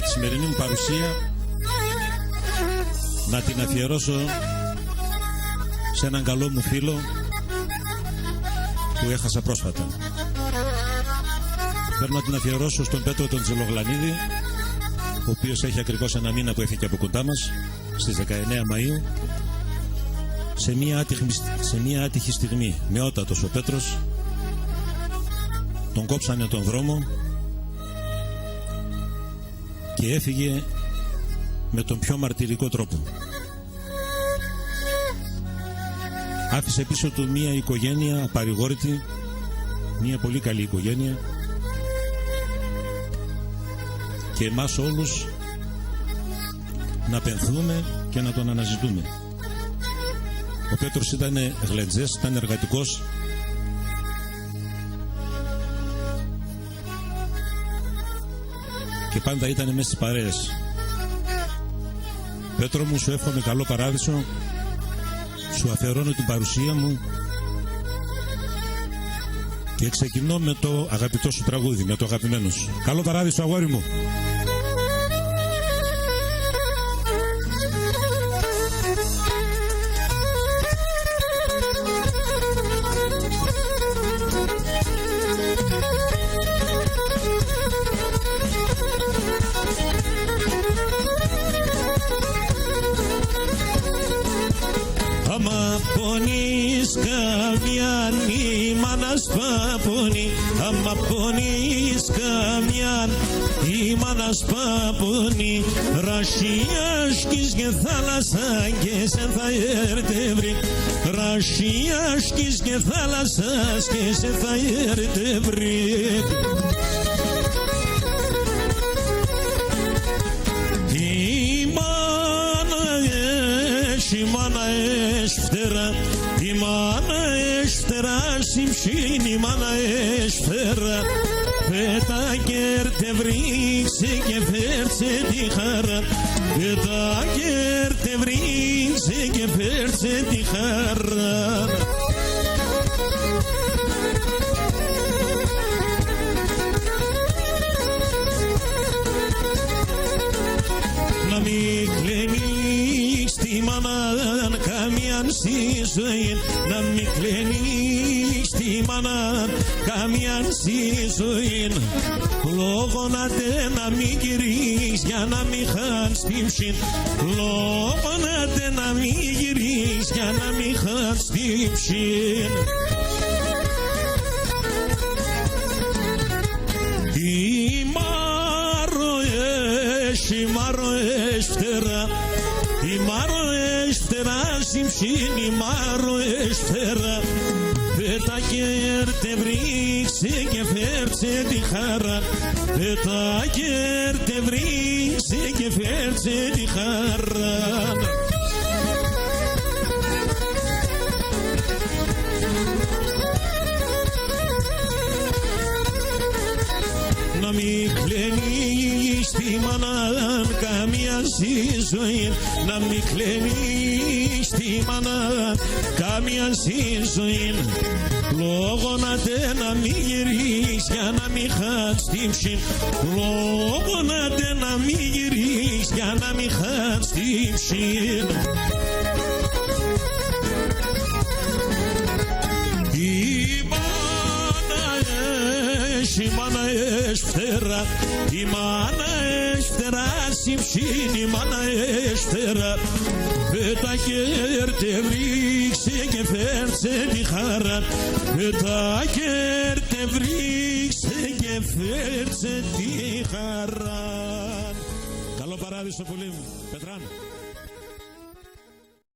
τη σημερινή μου παρουσία να την αφιερώσω σε έναν καλό μου φίλο που έχασα πρόσφατα. Θέλω να την αφιερώσω στον Πέτρο τον Τζελογλανίδη, ο οποίος έχει ακριβώς ένα μήνα που έφυγε από κοντά μας, στις 19 Μαΐου, σε μια άτυχη στιγμή. Νεότατος ο Πέτρος, τον κόψανε τον δρόμο και έφυγε με τον πιο μαρτυρικό τρόπο. Άφησε πίσω του μια οικογένεια απαρηγόρητη, μια πολύ καλή οικογένεια, και εμάς όλους να πενθούμε και να τον αναζητούμε. Ο Πέτρος ήταν γλεντζές, ήταν εργατικός, και πάντα ήταν μέσα στις παρέες. Πέτρο μου, σου εύχομαι καλό παράδεισο, σου αφιερώνω την παρουσία μου και ξεκινώ με το αγαπητό σου τραγούδι, με το αγαπημένο σου. Καλό παράδεισο, αγόρι μου. Άμα πονείς καμιάν η μάνα σπαπονεί, άμα πονείς καμιάν η μάνα σπαπονεί, ρασιάσκεις και θάλασσα και σε θα έρτευρει, ρασιάσκεις και θάλασσα και σε θα έρτευρει. Η μάνα έσφτερα, η μάνα έσφτερα, συμψήν η μάνα έσφτερα, πέτα και ερτευρίξε και φέρτσε τη χαρά, πέτα και ερτευρίξε και φέρτσε τη χαρά. Να μην κλαίνεις τη μάνα καμιάν στη ζωή, να μην κλαίνεις τη μάνα καμιάν στη ζωή, λόγω να μην γυρείς για να μην χάνεις την ψήν, λόγω να μην γυρείς για να μην χάνεις την ψήν. Η μάρο έσφτερα, η μάρο έσφτερα, συμψήν η μάρο έσφτερα, πέτα και ερτευρίξε και φέρτσε τη χαρά, πέτα και ερτευρίξε και φέρτσε τη χαρά. Να μην κλαίνεις τη μάνα καμία στη ζωή, να μην κλαίνεις τη μάνα καμία στη ζωή, λόγω να μην γυρείς για να μην χάνεις την ψήν, λόγω να μην γυρείς για να μην χάνεις την ψήν. Η μάνα έσφτερα, η μάνα έσφτερα, συμψήν η μάνα έσφτερα, πέτα και ερτευρίξε και φέρτσε τη χαρά, πέτα και ερτευρίξε και φέρτσε τη χαρά. Καλό παράδεισο πολύ μου, Πετράν.